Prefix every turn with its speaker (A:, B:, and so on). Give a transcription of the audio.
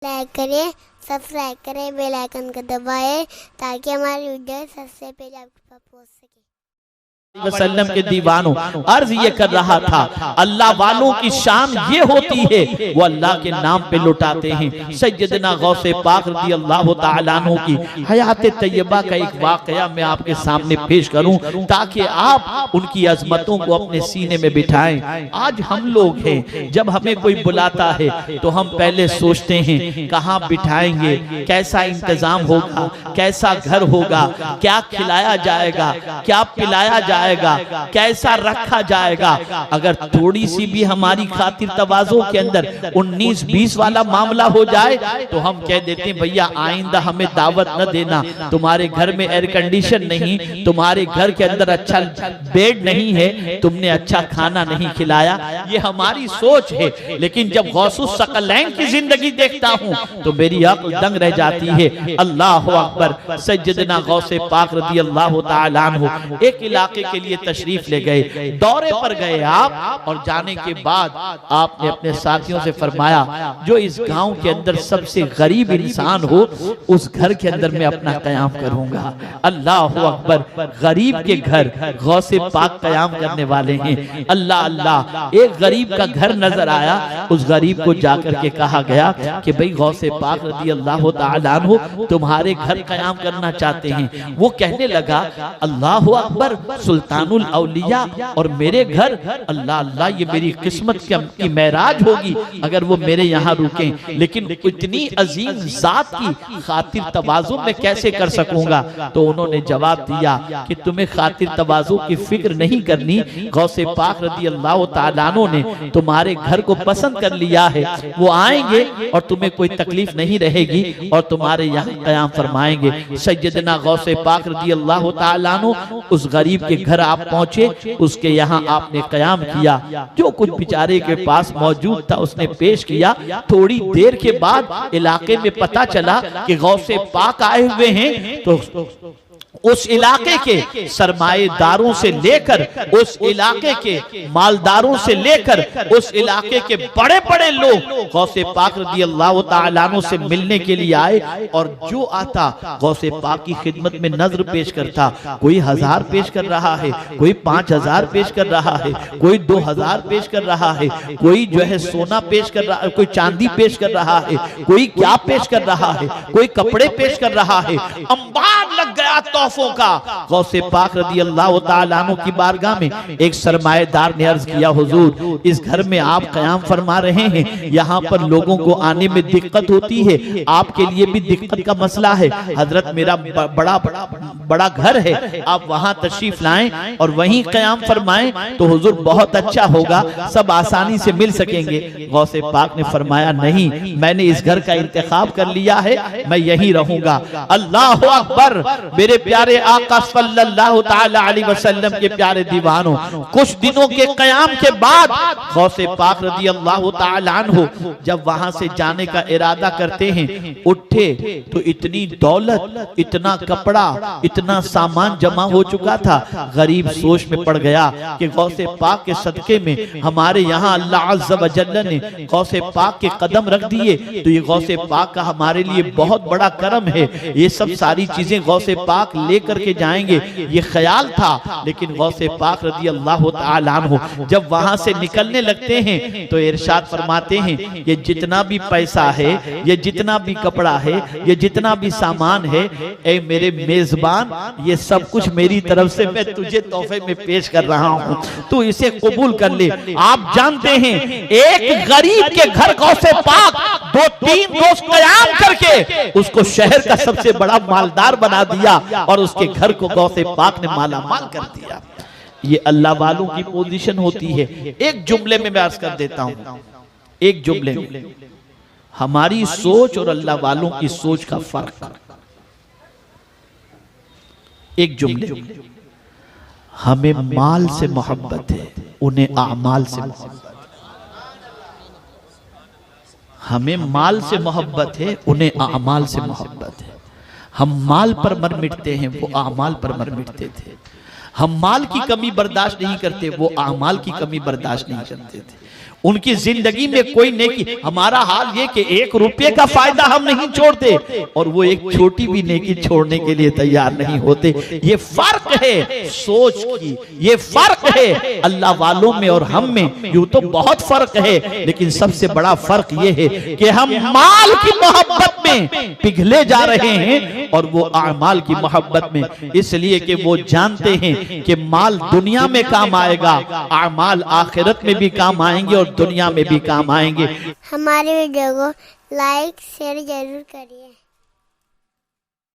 A: Like करें, subscribe करें, bell icon को दबाएं ताकि हमारी वीडियो सबसे पहले आपके पास पहुंच सके।
B: वसल्लम के दीवानों अर्ज ये कर रहा था, अल्लाह वालों की शान ये होती है वो अल्लाह के नाम पे लुटाते हैं। सैयदना गौसे पाक रज़ी अल्लाह तआला अन्हु की हयात तैयबा का एक वाकया मैं आपके सामने पेश करूं ताकि आप उनकी अजमतों को अपने सीने में बिठाएं। आज हम लोग हैं, जब हमें कोई बुलाता है तो हम पहले सोचते हैं कहाँ बिठाएंगे, कैसा इंतजाम होगा, कैसा घर होगा, क्या खिलाया जाएगा, क्या पिलाया जाएगा, कैसा रखा जाएगा। अगर थोड़ी सी भी हमारी खातिर तवाज़ो के अंदर 19-20 वाला मामला हो जाए तो हम कह देते हैं भैया आइंदा हमें दावत न देना, तुम्हारे घर में एयर कंडीशन नहीं, तुम्हारे घर के अंदर अच्छा बेड नहीं है, तुमने अच्छा खाना नहीं खिलाया। ये हमारी सोच है। लेकिन जब गौसुस सकलैन की जिंदगी देखता हूँ तो मेरी अक्ल दंग रह जाती है। अल्लाह अकबर। सैयदना गौसे पाक रज़ी अल्लाह तआला अन्हु एक इलाके के लिए तशरीफ ले गए, दौरे पर गए आप, और जाने के बाद आपने अपने साथियों से फरमाया जो इस गांव के अंदर सबसे गरीब इंसान हो उस घर के अंदर मैं अपना कयाम करूंगा। अल्लाह अकबर। गरीब के घर गौसे पाक कयाम करने वाले हैं। अल्लाह अल्लाह। एक गरीब का घर नजर आया, उस गरीब को जाकर के कहा गया कि भाई गौसे पाक रज़ी अल्लाह तआला अन्हु तुम्हारे घर कयाम करना चाहते हैं। वो कहने लगा अल्लाह अकबर, सुल्तानुल औलिया और मेरे घर, अल्लाह अल्लाह, ये मेरी किस्मत की मेराज होगी अगर वो मेरे यहाँ रुकें, लेकिन इतनी अजीम जात की खातिर तवाज़ु मैं कैसे कर सकूंगा। तो उन्होंने जवाब दिया कि तुम्हें खातिर तवाज़ु की फिक्र नहीं करनी, गौसे पाक रज़ी अल्लाह तआला अन्हु ने तुम्हारे घर को पसंद कर लिया है, वो आएंगे और तुम्हें कोई तकलीफ नहीं रहेगी और तुम्हारे यहाँ कयाम फरमाएंगे। सैयदना गौसे पाक रज़ी अल्लाह तआला अन्हु उस गरीब के घर आप पहुंचे, उसके यहाँ आपने कयाम किया, जो कुछ बेचारे के पास मौजूद था उसने पेश किया। थोड़ी देर के बाद इलाके में पता चला कि गौसे पाक आए हुए हैं, तो उस इलाके के सरमाएदारों से लेकर, उस इलाके के मालदारों से लेकर, उस इलाके के बड़े बड़े लोग गौसे पाक रज़ी अल्लाह तआला अन्हु से मिलने के लिए आए। और जो आता गौसे पाक की खिदमत में नजर पेश करता, कोई 1000 पेश कर रहा है, कोई 5000 पेश कर रहा है, कोई 2000 पेश कर रहा है, कोई जो है सोना पेश कर रहा है, कोई चांदी पेश कर रहा है, कोई क्या पेश कर रहा है, कोई कपड़े पेश कर रहा है। अंबार लग गया तोहफों का। गौसे पाक रज़ी अल्लाह तआला अन्हु की बारगाह में एक सरमाएदार ने अर्ज किया, हुजूर इस घर में आप कयाम फरमा रहे हैं, यहाँ पर लोगों को आने में दिक्कत होती है, आपके लिए भी दिक्कत का मसला है। हजरत मेरा बड़ा घर है, आप वहाँ तशरीफ लाएं और वहीं कयाम फरमाएं तो हुजूर बहुत अच्छा होगा, सब आसानी से मिल सकेंगे। गौसे पाक ने फरमाया नहीं, मैंने इस घर का इंतखाब कर लिया है, मैं यहीं रहूंगा। अल्लाह अकबर। मेरे प्यारे आका सल्लल्लाहु तआला अलैहि वसल्लम के प्यारे दीवानों, कुछ दिनों के कयाम के बाद गौसे पाक रज़ी अल्लाह तआला अन्हु जब वहां से जाने का इरादा करते हैं, उठे तो इतनी दौलत, इतना कपड़ा, इतना सामान जमा हो चुका था। गरीब सोच में पड़ गया कि गौसे पाक के सदके में हमारे यहाँ अल्लाह अज़्ज़ व जल्ल ने गौसे पाक के कदम रख दिए, तो ये गौसे पाक का हमारे लिए बहुत बड़ा करम है। ये सब सारी चीजें गौसे पाक लेकर के जाएंगे, ये ख्याल था। लेकिन गौसे पाक रज़ी अल्लाह तआला अन्हु जब वहां से निकलने लगते हैं तो इरशाद फरमाते हैं, ये जितना भी पैसा है, ये जितना भी कपड़ा है, ये जितना भी सामान है, ए मेरे मेजबान, ये सब कुछ मेरी तरफ से मैं तुझे तोहफे में पेश कर रहा हूँ, तू इसे कबूल कर ले। आप जानते हैं एक गरीब के घर गौसे पाक 2-3 रोज कयाम करके उसको शहर का सबसे बड़ा मालदार बना दिया और उसके घर को गौसे पाक ने माला माल कर दिया। ये अल्लाह वालों की पोजीशन होती है। एक जुमले में मैं अर्ज कर देता हूं, एक जुमले में हमारी सोच और अल्लाह वालों की सोच का फर्क। एक जुमले, हमें माल से मोहब्बत है, उन्हें आमाल से मोहब्बत। हमें माल से मोहब्बत है, उन्हें आमाल से मोहब्बत है। हम माल पर मर मिटते हैं, वो आमाल पर मर मिटते थे। हम माल की कमी बर्दाश्त नहीं करते, वो आमाल की कमी बर्दाश्त नहीं करते थे। उनकी जिंदगी में कोई नेकी। हमारा हाल ये कि 1 रुपये का फायदा हम नहीं छोड़ते और वो एक छोटी भी नेकी छोड़ने के लिए तैयार नहीं होते। ये फर्क है सोच की, ये फर्क है अल्लाह वालों में और हम में। यूं तो बहुत फर्क है, लेकिन सबसे बड़ा फर्क ये है कि हम माल की मोहब्बत में पिघले जा रहे हैं और वो आमाल की मोहब्बत में, इसलिए कि वो जानते हैं कि माल दुनिया में काम आएगा, आमाल आखिरत में भी काम आएंगे और दुनिया में भी काम आएंगे।
A: हमारे वीडियो को लाइक शेयर जरूर करिए।